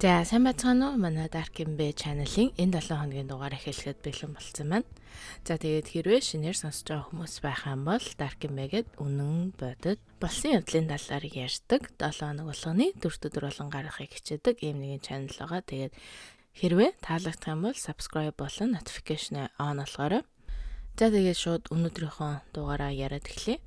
За сайн байцгаана уу? Манай Dark Bay channel-ийн энэ 7 хоногийн дугаар эхлэхэд бэлэн болсон байна. За тэгээд хэрвээ шинээр сонсож байгаа хүмүүс байх юм бол Dark Bay-гээд үнэн бодит болсон явдлын талаар ярьдаг 7 хоног болгоны 4 болон гаргахыг хичээдэг ийм нэгэн channel байгаа. Тэгээд хэрвээ таалагдах юм бол subscribe болон notification on болгоорой. За тэгээд шууд өнөөдрийнхөө дугаараа яриад эхлэе.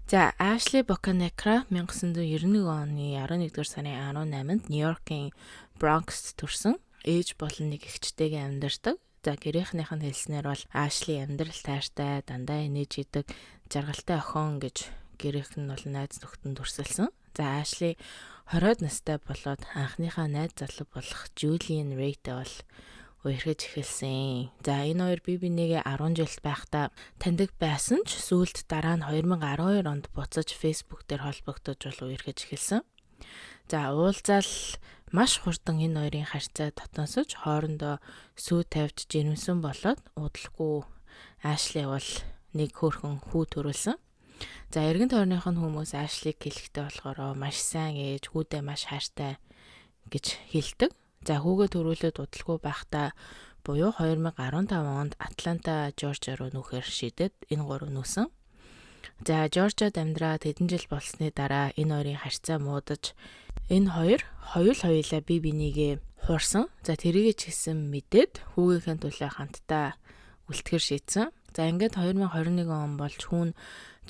За Ashley Bocanegra 1991 оны 11-р сарын 18-нд Нью-Йоркийн Бронкст төрсэн. Ээж болон нэг эгчтэйгээ амьдардаг. За гэрийнхнийх нь хэлснээр бол Ashley амьдрал тайртай, дандаа инээж идэг, жаргалтай охин гэж гэрийнх нь бол найз нөхдөнд төрсөлсөн. За Ashley 20-од настай болоод анхныхаа найз залуу болох Julian Ray-тэй бол уярхаж эхэлсэн. За энэ хоёр бие бинийгээ 10 жилд байхдаа таньдаг байсан ч сүүлд дараа нь 2012 онд буцаж Facebook дээр холбогдож бол уярхаж эхэлсэн. За уулзаал маш хурдан энэ хоёрын харьцаа дотносож хоорондоо сүү тавьж жирэмсэн болоод удалгүй Ashley бол нэг хөөрхөн хүү төрүүлсэн. За эргэн тойрных нь хүмүүс Ashley-г хэлэхдээ болохоор маш сайн ээж, хүүдээ маш хайртай гэж хэлдэг. За хүүгээ төрүүлээд удалгүй байхдаа буюу 2015 онд Атланта, Жоржиа руу нүүхээр шийдээд энэ гурав нүүсэн. За Жоржиад амьдраад хэдэн жил болсны дараа энэ хоёрын харьцаа муудаж энэ хоёр хоёулаа бие бинийгээ хуурсан. За тэрийгэ ч гэсэн мэдээд хүүгийнхээ төлөө хамтдаа үлдэхэр шийдсэн. За ингээд 2021 он болж хүн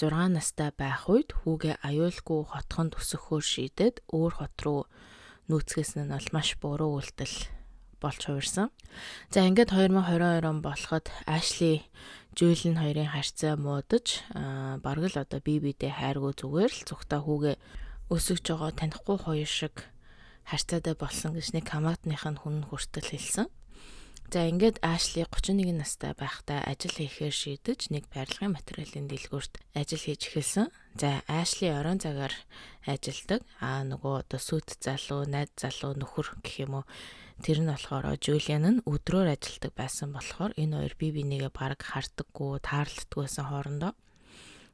6 настай байх үед хүүгээ аюулгүй хотхонд өсгөхөөр шийдээд өөр хот руу нүүцгээс нь бол маш буруу үйлдэл болж хувирсан. За ингээд 2022 он болоход Ashley, Julian хоёрын харьцаа муудаж бараг л одоо бие биедээ хайргүй зүгээр л зүгтаа хүүгээ өсөж байгаа танихгүй хоёр шиг харьцаатай болсон гэж нэг хамаатных нь хүн хүртэл хэлсэн. За ингээд Ashley 31 настай байхдаа ажил хийхээр шийдэж нэг барилгын материалын дэлгүүрт ажил хийж эхэлсэн. За Ashley оройн цагаар ажилдаг. Нөгөө одоо сүт залуу, найз залуу, нөхөр гэх юм уу. Тэр нь болохоор Julian нь өдрөөр ажилдаг байсан болохоор энэ хоёр бие бинийгээ бараг харддаггүй, таарлдаггүй байсан хоорондоо.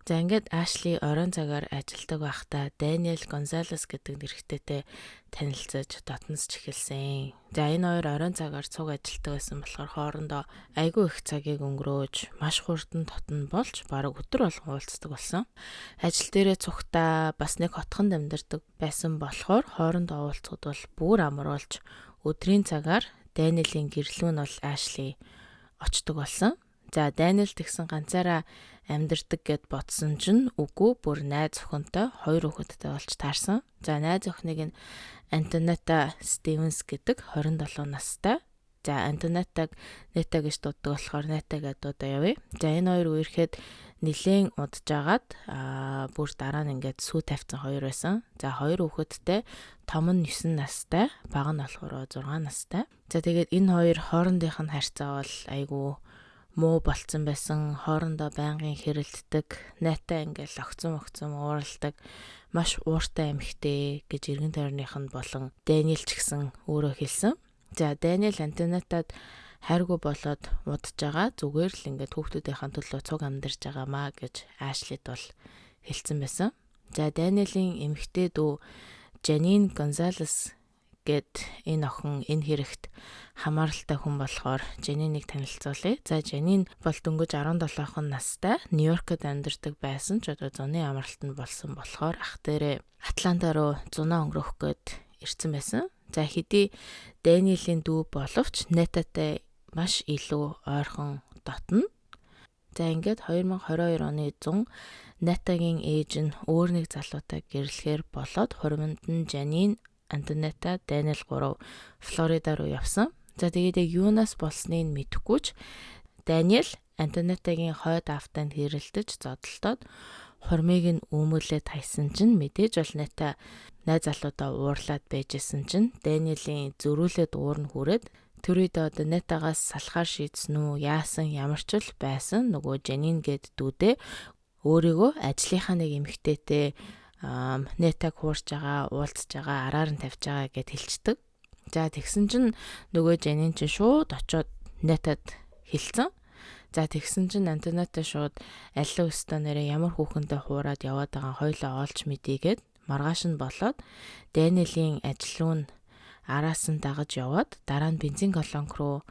За ингээд Ashley оройн цагаар ажилдаг байхдаа Daniel Gonzalez гэдэг нэрхтээтэй танилцаж дотносч эхэлсэн. За энэ хоёр оройн цагаар цуг ажилдаг байсан болохоор хоорондоо айгүй их цагийг өнгөрөөж маш хурдан татна болж бараг өдөр болгон уулздаг болсон. Ажил дээрээ цугтаа бас нэг хотхонд амьдардаг байсан болохоор хоорондоо уулзахад бол бүр амруулж өдрийн цагаар Daniel-ийн гэрлүү нь бол Ashley очдог болсон. За Daniel тэгсэн ганцаараа амьдардаг гэд бодсон чинь үгүй бүр найз охинтой 2 хүүхэдтэй болж таарсан. За найз охиныг нь Antonetta Stevens гэдэг 27 настай. За Antonetta-г Netta гэж дууддаг болохоор Netta гэдэг дуудаа явъя. За энэ хоёр үерхэд нилээн удажгаад бүр дараа нь ингээд сүү тавьсан хоёр байсан. За 2 хүүхэдтэй, том нь 9 настай, бага нь болохоор 6 настай. За тэгээд энэ хоёр хоорондынх нь харьцаа бол айгүй муу болцсон байсан. Хоорондоо байнгын хэрэлддэг, найтай ингээл огцом ууралдаг, маш ууртай эмэгтэй гэж эргэн тойрных нь болон Daniel ч гэсэн өөрөө хэлсэн. За Daniel Antonetta-д хайргүй болоод удаж байгаа зүгээр л ингээд хүүхдүүдийн төлөө цуг амьдарч байгаамаа гэж Ashley-д бол хэлсэн байсан. За Daniel-ийн эмэгтэй дүү Janine Gonzalez гэд энэ охин энэ хэрэгт хамааралтай хүн болохоор Janine-ыг танилцуулъя. За Janine бол дөнгөж 17 настай, Нью-Йоркод амьдардаг байсан ч одоо зуны амралтанд болсон болохоор ах дээрээ Атланта руу зунаа өнгөрөх гээд ирсэн байсан. За хэдий Daniel-ийн дүү боловч Netta-тай маш илүү ойрхон дотно. За ингээд 2022 оны 100 Netta-гийн ээж нь өөр нэг залуутай гэрлэхээр болоод хуримд нь Janine, Antonetta, Daniel 3 Флорида руу явсан. За тэгээд юунаас болсныг мэдэхгүй ч Daniel Antonetta-гийн хойд автанд хэрэлдэж зодолтоод хурмыг нь үүмүүлээд хайсан чинь мэдээж бол Netta найз залуудаа уурлаад байжсэн чинь Daniel-ийн зөрүүлээд уурн хүрээд тэр үед одоо Netta-гаас салахаар шийдсэн үү, яасан, ямар ч л байсан нөгөө Janine гээд дүүдээ өөрийгөө ажлынхаа нэг эмэгтэйтэй Netta-г хуурж байгаа, уулзж байгаа, араар нь тавьж байгаа гэд хэлцдэг. За тэгсэн чинь нөгөө Janine чинь шууд очоод Netta-д хэлсэн. За тэгсэн чинь Антониотой шууд аллаа өстө нэрээ ямар хүүхэндээ хуураад яваад байгаа хоёлоо олж мэдийгээд маргааш нь болоод Дэниелийн ажил руу араас нь дагаж яваад дараа нь бензин колонк руу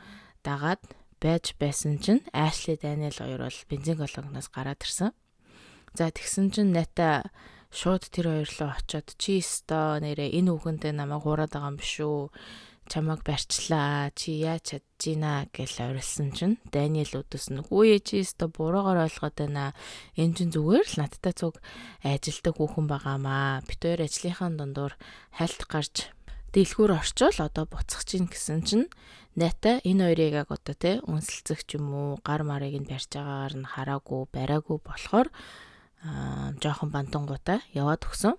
дагаад байж байсан чинь Ашли Дэниел хоёр бол бензин колонкноос гараад ирсэн. За тэгсэн чинь Ната шууд тэр хоёр руу очиод чи өстө нэрээ энэ хүүхэндээ намайг хуураад байгаа юм биш үү? Чамайг барьчлаа. Чи яаж чадчихна гэж орилсон чинь Дэниел өдөөс нь үгүй чи өстө буруугаар ойлгоод байна. Энэ чинь зүгээр л надтай цуг ажилдаг хүүхэн байгаамаа. Бид хоёр ажлынхаа дундуур хальт гарч дэлгүүр орчоол одоо буцах чинь гэсэн чинь Ната энэ хоёрыг яг одоо үнсэлцэх ч юм уу гар марыг нь барьж байгаагаар нь хараагүй бараагүй болохоор жоохон бантангуудаа яваад өгсөн.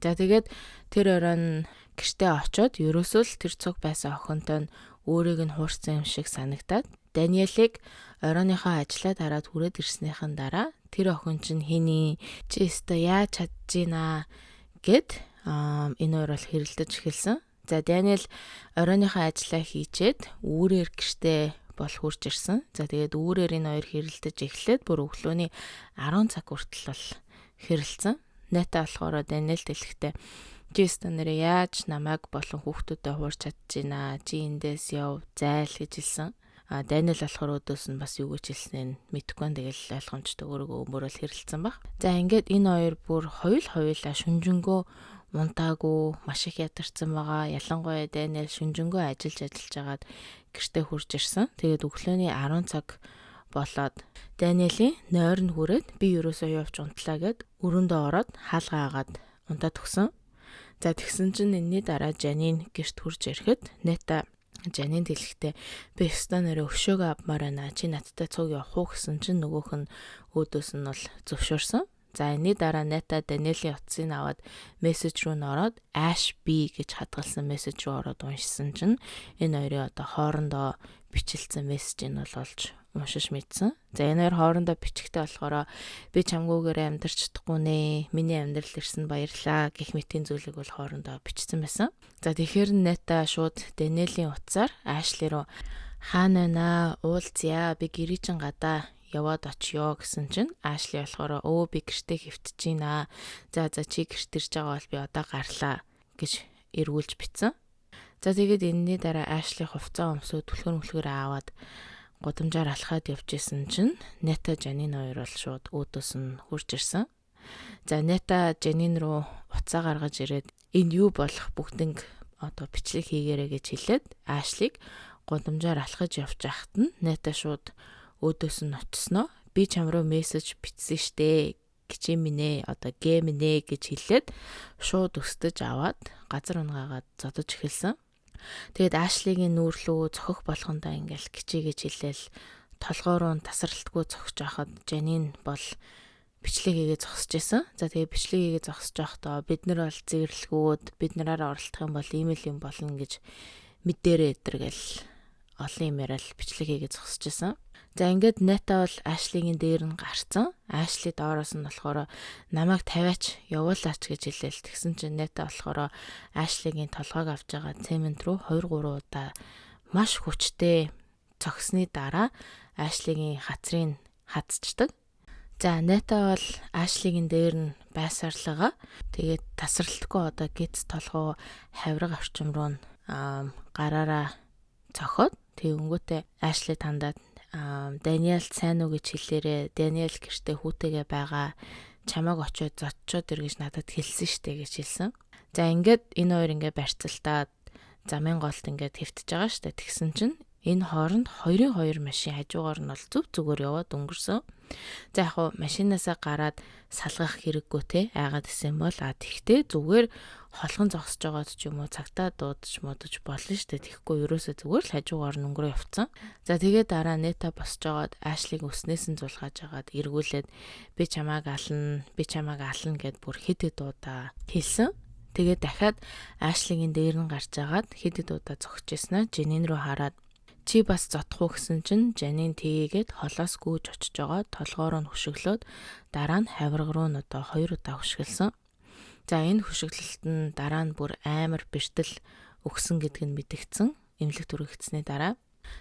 За тэгээд тэр оройн гэртээ очиод ерөөсөө л тэр цуг байсан охинтой нь өөрийг нь хуурсан юм шиг санагдаад Даниэлийг оройныхоо ажлаа дараад хүрээд ирснийхэн дараа тэр охин чинь хэний чи өстө яаж чадчихна гэд энэ хоёр бол хэрэлдэж эхэлсэн. За Даниэл оройныхоо ажлаа хийчээд үүрээр гэртээ бол хурж ирсэн. За тэгээд үүрээр энэ хоёр хэрэлдэж эхлээд бүр өглөөний 10 цаг хүртэл бол хэрэлцэн. Ната болохоор Даниэл дэлгэхдээ чи өстө нэрээ яаж намайг болон хүүхдүүдэд хуурч чадчихна. Чи эндээс яв зайл гэж хэлсэн. Даниэл болохоор өдөөс нь бас юу гэж хэлснээ мэдэхгүй. Тэгэл ойлгомжтой өөрөө өөрөөр хэрэлцэн баг. За ингээд энэ хоёр бүр хоёулаа шүнжэнгөө унтаагүй маш их ядарсан байгаа. Ялангуяа Даниэл шүнжэнгөө ажиллаж жагаад гэртээ хурж ирсэн. Тэгээд өглөөний 10 цаг болоод Даниэлийн нойр нь хүрээд би ерөөсөө явж унтлаа гэд өрөөндөө ороод хаалгаа агаад унтаад өгсөн. За тэгсэн чинь энэний дараа Жанин гэрт хурж ирэхэд Ната Жанин дэлгэхдээ би өстө нэрээ өшөөгөө авмаар байна. Чи надтай цуг явах уу гэсэн чинь нөгөөх нь өөдөөс нь бол зөвшөөрсөн. За энэний дараа Ната Даниэлийн утсыг аваад мессеж рүү н ороод Ash B гэж хадгалсан мессеж рүү ороод уншсан чинь энэ хоёрын одоо хоорондоо бичилсэн мессежийг нь бол олж уншиж мэдсэн. За энэ хоёр хоорондоо бичгтэй болохоор би чамгүйгээр амьдарч чадахгүй нэ. Миний амьдрал ирсэн баярлаа гэх мэтийн зүйлийг бол хоорондоо бичсэн байсан. За тэгэхээр Ната шууд Даниэлийн утсаар Ашли руу хаана байна? Уулзъя. Би гэрээ чин гадаа яваад очиё гэсэн чинь Ашли болохоор би гэртээ хэвтэж байна. За чи гэрт ирж байгаа бол би одоо гарлаа гэж эргүүлж бичсэн. За тэгээд энэний дараа Ашли хувцас өмсөө түлхэр аваад гудамжаар алхаад явж исэн чинь Ната Жанин хоёр бол шууд өөдөөс нь хурж ирсэн. За Ната Жанин руу уцаа гаргаж ирээд энэ юу болох бүгднийг одоо бичлэг хийгээрэй гэж хэлээд Ашлиг гудамжаар алхаж явж байхад нь Ната шууд өөдөөс нь очсноо би чам руу мессеж бичсэн штэ гिचэн минь одоо гэм нэ гэж хэлээд шууд өстөж аваад газар унгаагаад зодож эхэлсэн. Тэгээд Ашлигийн нүүрлүү цохих болгондоо ингээл гिचээ гэж хэлээл толгоороо тасралтгүй цогж байхад Жанин бол бичлэг хийгээ зогсож исэн. За тэгээд бичлэг хийгээ зогсож байхдаа бид нар бол зэрлэгүүд бид нараараа оролдох юм бол ийм л юм болно гэж мэдээрээ өдргээл олон юм яриад бичлэг хийгээ зогсож исэн. За ингээд Ната бол Ашлигийн дээр нь гарцсан. Ашли доороос нь болохоор намайг тавиач явуулаач гэж хэлээл. Тэгсэн чинь Ната болохоор Ашлигийн толгойг авч байгаа цемент руу 2-3 удаа маш хүчтэй цогсны дараа Ашлигийн хацрыг хатцдаг. За Ната бол Ашлигийн дээр нь байсаарлага тэгээд тасралтгүй одоо гиз толгой хавраг орчим руу гараараа цохоод тэгэнгүүтээ Ашли тандаад Даниэл сайн уу гэж хэлээрээ Даниэл гэртээ хүүтэйгээ байгаа чамааг очиод зодчоод ир гэж надад хэлсэн штэ гэж хэлсэн. За ингээд энэ хоёр ингээд барьцалтаад замын голд ингээд хэвтэж байгаа штэ. Тэгсэн чинь энэ хооронд 2-2 машин хажуугаар нь бол зүгээр яваад өнгөрсөн. За яг хуу машинаасаа гараад салгах хэрэггүй те айгаад исэн бол тэгтээ зүгээр холхон зогсож байгаад ч юм уу цагтаа дуудаж модож болно штэ. Тэгэхгүй ерөөсөө зүгээр л хажуугаар нь өнгөрөө явцсан. За тэгээд дараа Ната босч жагаад Ашлиг өснөөс нь зулгааж агаад эргүүлээд би чамааг ална гэд бүр хэд удаа хэлсэн. Тэгээд дахиад Ашлигийн дээр нь гарч агаад хэд удаа зогсож ирснаа Жанин руу хараад чи бас зодох уу гэсэн чинь Жанин тгээгээд холоос гүйж очиж байгаа толгоор нь хөшөглөөд дараа нь хавраг руу нь одоо 2 удаа хөшгөлсөн. За энэ хөшөглөлт нь дараа нь бүр амар бэртэл өгсөн гэдг нь мэдэгдсэн. Эмнэлэг түрэгдсэний дараа.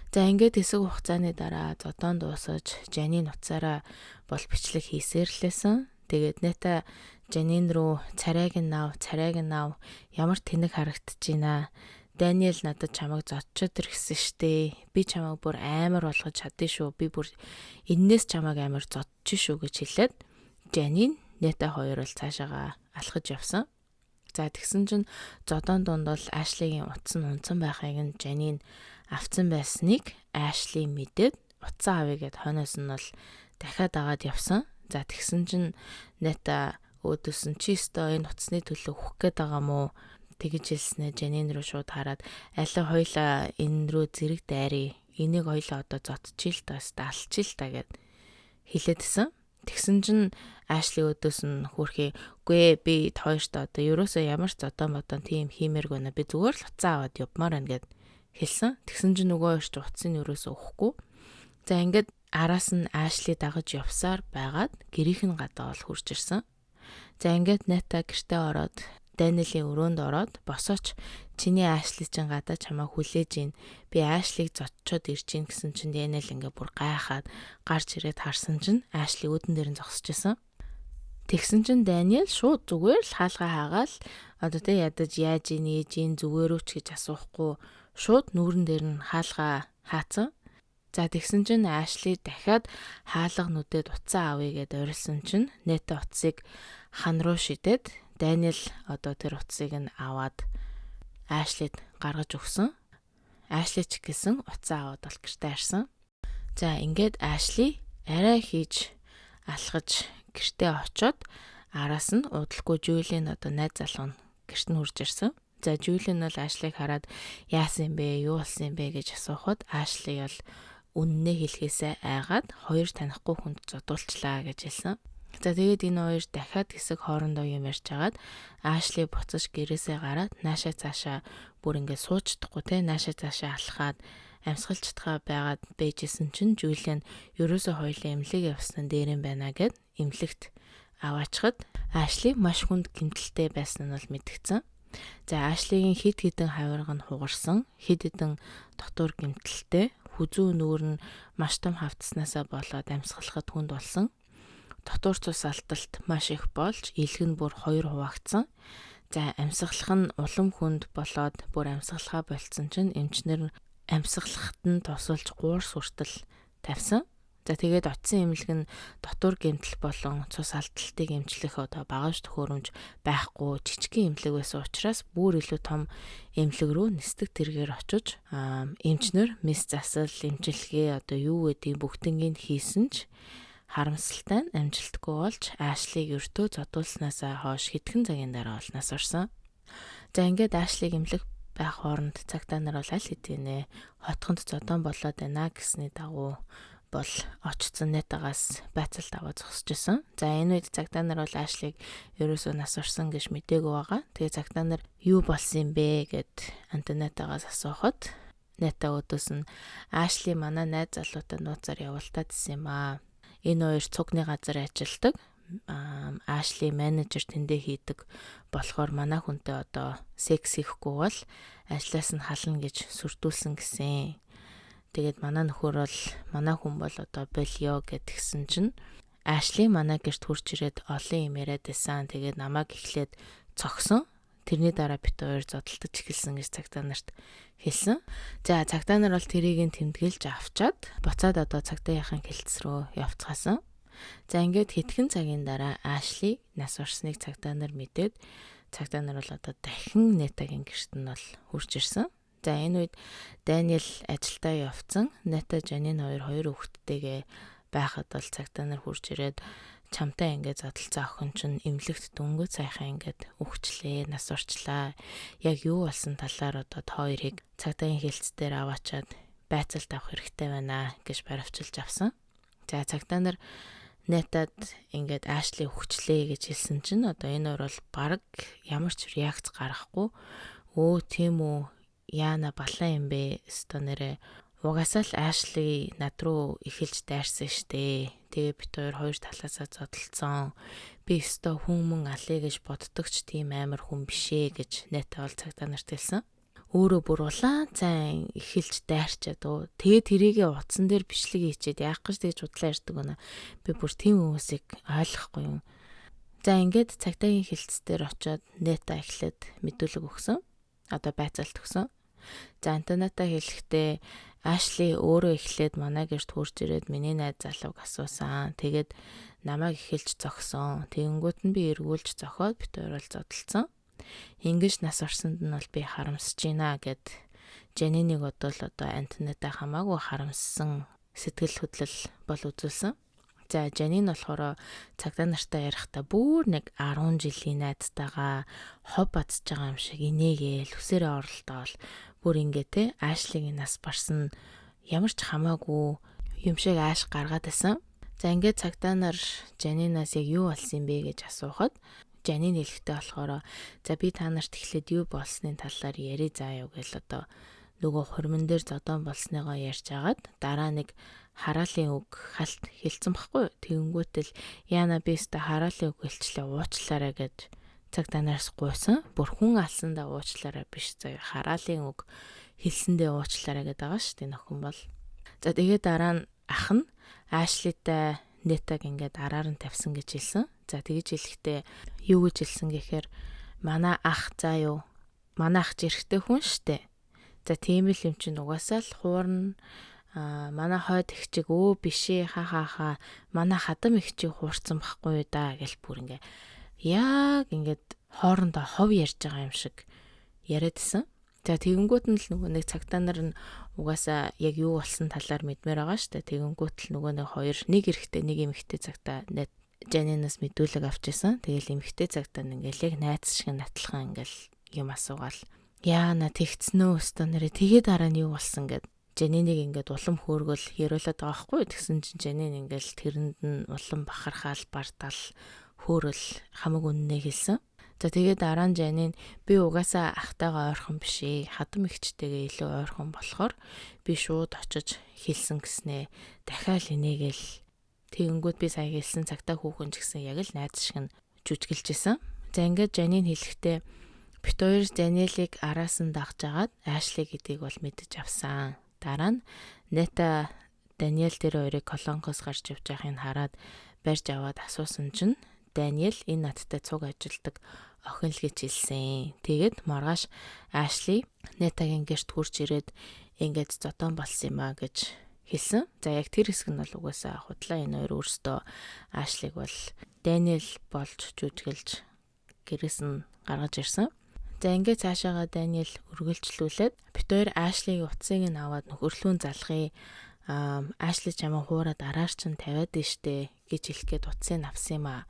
За ингээд хэсэг хугацааны дараа зодон дуусаж Жанин уцаараа бол бичлэг хийсэрлээсэн. Тэгээд нэтэ Жанин руу царайг нь нав ямар тэнэг харагдчихэйна. Даниэл надад чамайг зодчод ирсэн штэ. Би чамайг бүр амар болгож чаддээ шүү. Би бүр эннээс чамайг амар зодчих шүү гэж хэлээд Жанин нэтэ хоёр бол цаашаага алхаж явсан. За тэгсэн чинь зодон дунд бол Ашлигийн утас нь унтсан байхыг нь Жанин авцсан байсныг Ашли мэдээд утсаа авъя гэд хойноос нь бол дахиад агаад явсан. За тэгсэн чинь нэтэ өөдөөс нь чи өстө энэ утасны төлөө өгөх гээд байгаа мó тэгж хэлснээр Жанин руу шууд хараад алин хоёлаа энэ рүү зэрэг дайрыг энийг хоёлаа одоо зодчихил та алчил та гэд хэлээдсэн. Тэгсэн чинь Ашли өөдөөс нь хөрхий үгүй би хоёрт одоо ерөөсөө ямар ч зодон тийм хиймээргүй байна. Би зүгээр л уцаа аваад явмаар байна гэд хэлсэн. Тэгсэн чинь нөгөө хоёр ч утсыг ерөөсөө өгөхгүй. За ингээд араас нь Ашли дагаж явсаар байгаад гэрийнх нь гадаа бол хурж ирсэн. За ингээд Ната гэртээ ороод Даниэлийн өрөөнд ороод босооч чиний Ашли чинь гадаа чамайг хүлээж ийн. Би Ашлиг зодчоод ирж ийн гэсэн чинь Даниэл ингээ бүр гайхаад гарч ирээд харсан чинь Ашли үүдэн дээр нь зогсож исэн. Тэгсэн чинь Даниэл шууд зүгээр л хаалгаа хаагаал одоо тэ ядаж яаж ийн зүгээр үуч гэж асуухгүй шууд нүүрэн дээр нь хаалгаа хаацсан. За тэгсэн чинь Ашли дахиад хаалга нүдэд уцаа авъя гэд орилсон чинь Нэтэ утсыг хан руу шидэд Даниэл одоо тэр утсыг нь аваад Ашлид гаргаж өгсөн. Ашли ч гэсэн уцаа аваад бол гэртээ харсан. За ингээд Ашли арай хийж алхаж гэртээ очоод араас нь удалгүй Жюлийн одоо найз залуу нь гэрт нь хурж ирсэн. За Жюли нь бол Ашлиг хараад яасан юм бэ, юу болсон юм бэ гэж асуухад Ашли бол үннээ хэлхээсээ айгаад хоёр танихгүй хүнд зодуулчлаа гэж хэлсэн. За тэгээд энэ хоёр дахиад хэсэг хоорондоо юм ярьж хагаад Ашли буцаж гэрээсээ гараад наашаа цаашаа бүр ингээд сууж чадахгүй те наашаа цаашаа алхаад амьсгалж чадхаа байгаад бэжсэн чинь Жюлиан ерөөсөө хоёлаа эмнэлэг явсан дээр юм байна гэд эмнэлэгт аваачхад Ашли маш хүнд гэмтэлтэй байсан нь бол мэдгдсэн. За Ашлигийн хид хідэн хавирга нь хугарсан, хид хідэн дотор гэмтэлтэй, хүзүү нүүр нь маш том хавтснаасаа болоод амьсгалахад хүнд болсон. Дотор цус алдалт маш их болж, илэг нь бүр 2 хуваагдсан. За амьсгалах нь улам хүнд болоод бүр амьсгалахаа болцсон чинь эмчнэр амьсгалахад нь тусалж 3 сүртэл тавьсан. За тэгээд очисон эмнэлэг нь дотор гэмтэл болон цус алдалтыг эмчлэх одоо багаж төхөөрөмж байхгүй жижигхэн эмнэлэг байсан учраас бүр илүү том эмнэлэг рүү нисдэг тэргээр очиж эмчнэр мис засал эмчилгээ одоо юу гэдгийг бүгднийг хийсэн ч харамсалтай нь амжилтгүй болж Ашлиг өртөө зодуулснаасаа хойш хэдхэн цагийн дараа олноос орсон. За ингээд Ашлиг эмнэлэг байх хооронд цагтаа нар бол аль хэдийнэ хотгонд зодон болоод байна гэсний дагуу бол очсон Нэтагаас байцаалт аваа зогсож исэн. За энэ үед цагтаа нар бол Ашлиг ерөөсөө нас орсон гэж мэдээгүй байгаа. Тэгээ цагтаа нар юу болсон юм бэ гэд Антонетагаас асуухад Нета өдөөс нь Ашли манай найз залуутай нууцаар явуултаад исэн юм аа. Энэ хоёр цугны газар ажилладаг. Ашли менежер тэндээ хийдэг болохоор манай хүнтэй одоо секс хийхгүй бол ажлаас нь хална гэж сүрдүүлсэн гэсэн. Тэгээд манай нөхөр бол манай хүн бол одоо болио гэдгсэн чинь Ашли манай гэрт хурж ирээд олон юм яриад байсан. Тэгээд намайг эхлээд цогсон. Тэрний дараа бит хоёр зодтолдож эхэлсэн гэж цагтаа нарт хэлсэн. За цагтаа нар бол тэрийг нь тэмдэглэж авчаад буцаад одоо цагтаагийн хэлтс рүү явцгаасан. За ингээд хэдхэн цагийн дараа Ашли нас орсныг цагтаа нар мэдээд цагтаа нар бол одоо дахин Нетагийн гэрт нь бол хурж ирсэн. За энэ үед Даниэл ажилдаа явцсан. Нета Жанин хоёр хүүхэдтэйгээ байхад бол цагтаа нар хурж ирээд чамтай ингээд задлцаа охин чинь эмнэлэгт дөнгөж сайхан ингээд өгчлээ, нас орчлаа. Яг юу болсон талаар одоо хоёрыг цагтаагийн хэлц дээр аваачаад байцаалт авах хэрэгтэй байна гэж баривчилж авсан. За цагтаа нар Нетад ингээд Ашли өгчлээ гэж хэлсэн чинь одоо энэ хоёр бол баг ямар ч реакц гаргахгүй. Өө тийм үү, яана балан юм бэ? Өстө нэрэ угаасаа л Ашли над руу эхэлж дайрсан штэ. Тэгээ бит хоёр талаасаа зодтолцсон. Би өстө хүмүүн алъя гэж боддог ч тийм амар хүн бишээ гэж Нета бол цагтаа нарт хэлсэн. өөрөө бүр улаан цай эхэлж дайрчаад тэгээд тэрийгээ утсан дээр бичлэг хийчихэд яах гэж тэгж удлаа ярьдаг гэнэ. Би бүр тийм хүмүүсийг ойлгохгүй юм. За ингээд цагдаагийн хилцээр очиод нета эхлээд мэдүүлэг өгсөн. Одоо байцаалт өгсөн. За антената хэлэхдээ Ашли өөрөө эхлээд манай гэрт хурж ирээд миний найз залууг асуусан. Тэгээд намайг эхэлж зогсон. Тэгэнгүүт нь би эргүүлж зохиод бит хоёр бол зодтолцсон. Ингиж нас орсонд нь бол би харамсаж байна гэд Жанинийг одоо антената хамаагүй харамссан сэтгэл хөдлөл бол үзүүлсэн. За Жанин болохоор цагдаа нартай ярихдаа бүр нэг 10 жилийн найзтайгаа хов бацж байгаа юм шиг инээгээл хүсээрээ оролдоол бүр ингээ Ашлигийн нас барсан ямар ч хамаагүй юм шиг ааш гаргаад байсан. За ингээ цагдаа нар Жанинаас яг юу болсон бэ гэж асуухад Жанин хэлэхдээ болохоор за би та нарт эхлээд юу болсны талаар ярий заа юу гэл нөгөө хурман дээр зодон болсныгоо ярьж агаад дараа нэг хараалын үг халт хэлсэн баггүй. Тэгэнгүүтэл яана биста хараалын үг хэлчлээ уучлаарай гэж цагдаа нараас гуйсан. Бүр хүн алсандаа уучлаарай биш заяа хараалын үг хэлсэндээ уучлаарай гэдэг байгаа шүү дээ нөхөн бол. За тэгээд дараа нь ах нь Ашлитай нетаг ингээд араар нь тавьсан гэж хэлсэн. За тэгж хэлэхдээ юу гэж хэлсэн гэхээр манай ах заа юу манай ах зэрэгтэй хүн штэ. За тийм л юм чинь угаасаа л хуурна манай хойд ихчиг бишээ хаа манай хадам ихчиг хуурсан байхгүй да гэл бүр ингээ яг ингээд хоорондоо хов ярьж байгаа юм шиг яриадсэн. За тэгэнгүүт нь л нөгөө нэг цагдаа нар нь угаасаа яг юу болсон талаар мэдмээр байгаа штэ. Тэгэнгүүт л нөгөө нэг хоёр нэг эрэгтэй нэг эмэгтэй цагдаа Жанинаас мэдүүлэг авчихсан. Тэгэл эмэгтэй цагдаа нь ингээл яг найз шиг натлахаа ингээл юм асуугаал яана тэгцнөө өстө нэрээ тэгээ дараа нь юу болсон гэд Жаниныг ингээд улам хөөргөл яриулаад байгаа байхгүй. Тэгсэн чинь Жанин ингээл тэрэнд нь улам бахархаал бартал хөөрөл хамаг үннээ хэлсэн. За тэгээ дараа нь Жанин би угаасаа ахтайгаа ойрхон биш ээ. Хадам ихчтэйгээ илүү ойрхон болохоор би шууд очиж хэлсэн гэснээ. Дахиад инээгээл тэгэнгүүт би сая хэлсэн цагтаа хүүхэн ч гэсэн яг л найз шиг нь жүжиглэж исэн. За ингээд Жанин хэлэхдээ бит хоёр Даниэлийг араас нь дагж агаад Ашли гэдгийг бол мэдэж авсан. Дараа нь Нета Даниэл тэр хоёрыг колонкоос гарч явж байхыг хараад барьж аваад асуусан чинь Даниэл энэ надтай цуг ажилдаг охин л гэж хэлсэн. Тэгээд маргааш Ашли Нетагийн гэрт хурж ирээд ингээд зодон болсон юм а гэж хэлсэн. За яг тэр хэсэг нь бол угаасаа худлаа энэ хоёр өөрсдөө Ашлиг бол Даниэл болж жүжиглж гэрээс нь гаргаж ирсэн. За ингээд цаашаага Даниэл үргэлжлүүлээд бит хоёр Ашлигийн утсыг нь аваад нөхөрлүүн залгая. Ашли чамаа хуураад араар чинь тавиад штэ гэж хэлгээд утсыг авсан юм а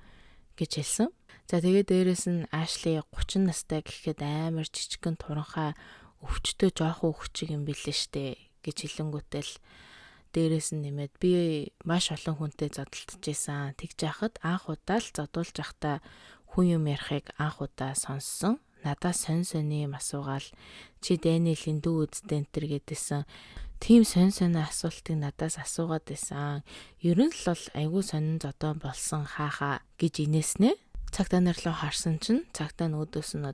гэж хэлсэн. За тэгээд дээрэс нь Ашли 30 настай гэхэд амар жижигхэн туранхай өвчтөй жоохон өвчиг юм билээ штэ гэж хэлэнгүүтэл дээрэс нь нэмээд би маш олон хүнтэй зодтолдож байсан. Тэгж яхад анх удаа л зодуулж явахдаа хүн юм ярихыг анх удаа сонссон. Надаас сонь юм асуугаал чи Даниэлийн дүү үздэн төр гэдээсэн. Тийм сонь асуултыг надаас асуугаад байсан. Ер нь л бол айгүй сонин зодон болсон хаахаа гэж инээснэ. Цагдаа нар руу харсан чинь цагдаа нүүдөөс нь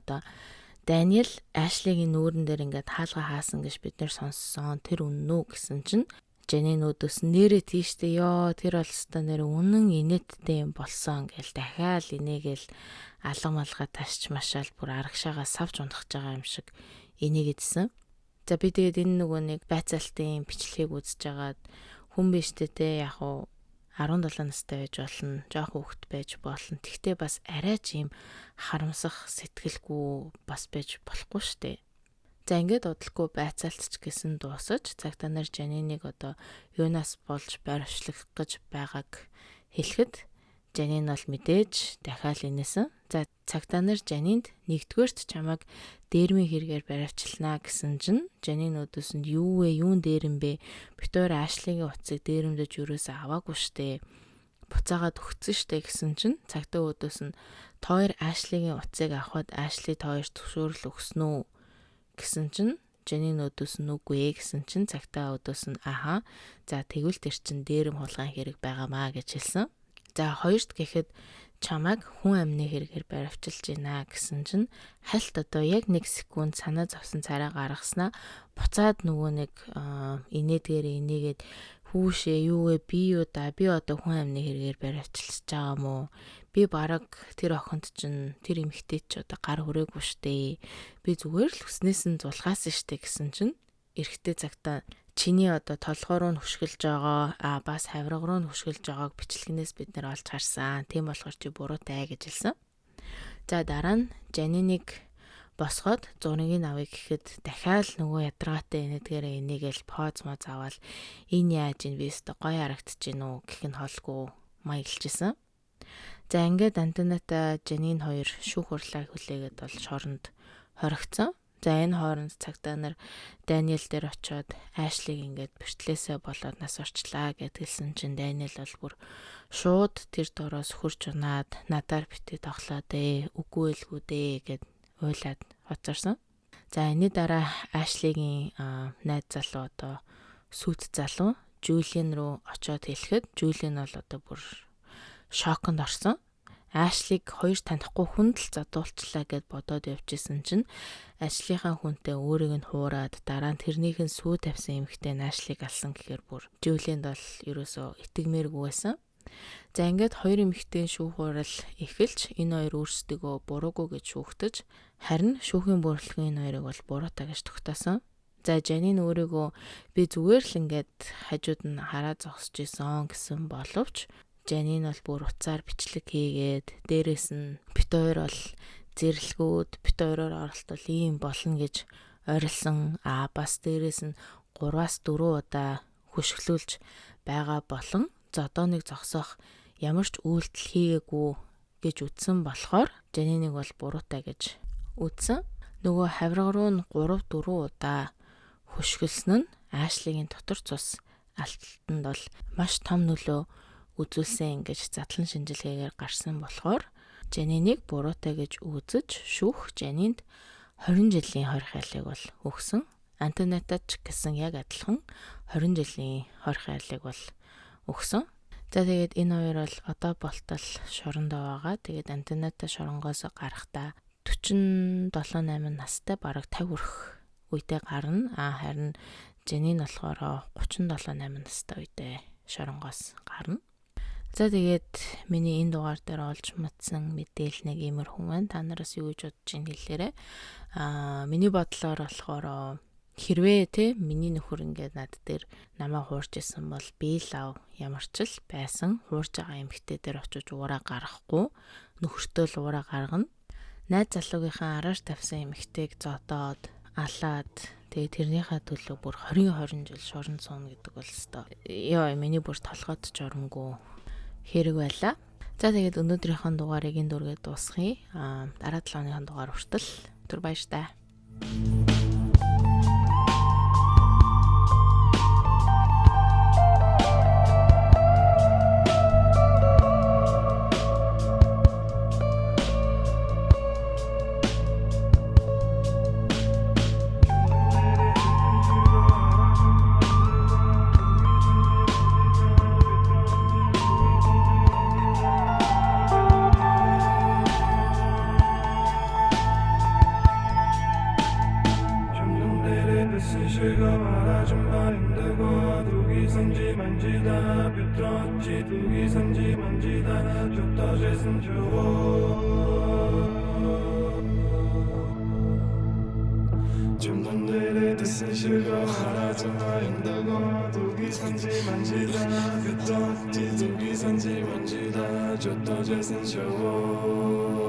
Даниэл Ашлигийн нүүрэн дээр ингээд хаалга хаасан гэж бид нэр сонссон. Тэр үнэн үү гэсэн чинь Жанин нүүдөөс нэрээ тийштэй ёо тэр бол өстой нэр үнэн инээдтэй юм болсон гэл дахиад инээгээл алга малга тасч машаал бүр арагшаагаа савж унах байгаа юм шиг инээгээдсэн. За би тэгээд энэ нөгөө нэг байцаалтын бичлэгийг үзэж байгаад хүн биштэй те яг уу 17 настай байж болно, жоох хүүхэд байж болно. Тэгтээ бас арай ч юм харамсах сэтгэлгүй бас байж болохгүй штэ. За ингээд удалгүй байцаалтч гэсэн дуусаж цагдаа нар Жаниныг юунаас болж байршлах гэж байгааг хэлэхэд Жанин бол мэдээж дахиад инээсэн. За цагдаа нар Жанинд нэгдүгээрт чамайг дээрмийн хэрэгээр баривчлнаа гэсэн чинь Жанин өдөөс нь юу вэ? Юун дээрэн бэ? Бит хоёр Ашлигийн утсыг дээрэмдэж юурээс аваагүй штэ. Буцаагаад өгцөн штэ гэсэн чинь цагдаа өдөөс нь тоор Ашлигийн утсыг авахад Ашли тоор зөвшөөрөл өгсөн үү гэсэн чинь Жанин өдөөс нь үгүй гэсэн чинь цагдаа өдөөс нь аха. За тэгвэл тэр чин дээрэм хулгайн хэрэг байгаамаа гэж хэлсэн. За хоёрт гэхэд чамайг хүн амны хэрэгээр баривчилж байна гэсэн чинь хальт одоо яг 1 секунд санаа зовсон царай гаргаснаа буцаад нөгөө нэг инээдгээр инээгээд хүүшээ юу вэ би юу да би одоо хүн амны хэрэгээр баривчилж байгаа юм уу? Би бараг тэр охинд чинь тэр эмэгтэйд ч одоо гар хүрээгүй штэ. Би зүгээр л хүснээс нь зулгаас штэ гэсэн чинь эрэгтэй цагтаа чиний одоо толгой руу хөшгөлж байгаа бас хавраг руу хөшгөлж байгааг бичлэгнээс бид нэр олж харсан. Тийм болохоор чи буруутай гэж хэлсэн. За дараа нь Жаниныг босгоод зургийг авъя гэхэд дахиад нөгөө ядаргаатай инээдгээрээ инээгээл поз моз аваад энэ яаж ин би өстө гоё харагдаж гин үү гэх нь холгүй маягилжсэн. За ингээд Антонита Жанин хоёр шүүх хурлаа хүлээгээд бол шоронд хоригдсон. За энэ хооронд цагтаа нар Даниэл дээр очиод Ашлиг ингээд бэртлээсээ болоод нас орчлаа гэдгэлсэн чинь Даниэл бол бүр шууд тэр дороос хурж унаад надаар битээ тоглоод үгүй элгүй дээ гэд уйлаад хоцорсон. За энэний дараа Ашлигийн найз залуу одоо сүйт залуу Жулиан руу очиод хэлэхэд Жулиан бол одоо бүр шоконд орсон. Ашлиг хоёр танихгүй хүнд л задуулчлаа гэд бодоод явжсэн чинь ажлынхаа хүнтэй өөрийг нь хуураад дараа нь тэрнийхэн сүү тавьсан эмэгтэй Ашлиг алсан гэхээр бүр Жулианд бол ерөөсөө итгэмээргүй байсан. За ингээд хоёр эмэгтэйн шүүх хурал эхэлж энэ хоёр өөрсдөө буруугүй гэж шүүхтэж харин шүүхийн бүрэлдэхүүн энэ хоёрыг бол буруутай гэж тогтоосон. За Жанин өөрийгөө би зүгээр л ингээд хажууд нь хараа зогсож исэн гэсэн боловч Жанин бол бүр уцаар бичлэг хийгээд дээрэс нь бит хоёр бол зэрлгүүд бит хоёроор оролтол ийм болно гэж орилсон. Бас дээрэс нь 3-4 удаа хөшгөлүүлж байгаа болон зодооныг зогсоох ямар ч үйлдэл хийгээгүй гэж үздсэн болохоор Жаниныг бол буруутай гэж үздсэн. Нөгөө хавраг руу нь 3-4 удаа хөшгөлсөн нь Ашлигийн дотор цус алталтанд бол маш том нөлөө үзүүлсэн ингэж задлан шинжилгээгээр гарсан болохоор Жаниныг буруутай гэж үзэж шүүх Жанинд 20 жилийн хорих айлыг бол өгсөн. Антонита ч гэсэн яг адилхан 20 жилийн хорих айлыг бол өгсөн. За тэгээд энэ хоёр бол одоо болтол шорондоо байгаа. Тэгээд Антонита шоронгоос гарахдаа 47-8 настай бараг 50 хүрэх үедээ гарна. Харин Жанин болохоор 37-8 настай үедээ шоронгоос гарна. За тэгээд миний энэ дугаар дээр олж мэдсэн мэдээлэл нэг иймэрхүү байна. Та нараас юу гэж бодож ин хэлээрээ. Миний бодлоор болохоор хэрвээ миний нөхөр ингээд над дээр намайг хуурж исэн бол би лав ямар ч л байсан хуурж байгаа эмэгтэй дээр очиж уураа гаргахгүй нөхөртөө л уураа гаргана. Найз залуугийнхаа араар тавьсан эмэгтэйг зодоод алаад тэгээ тэрнийхээ төлөө бүр 20 жил шоронд сууна гэдэг бол өстой. Миний бүр толгойд ч оронгүй хэрэг байлаа. За тэгээд өнөөдрийнхөө дугаарыг энэ дүргээд дуусгая. Дараа 7 хоногийн дугаар хүртэл түр баяртай. Just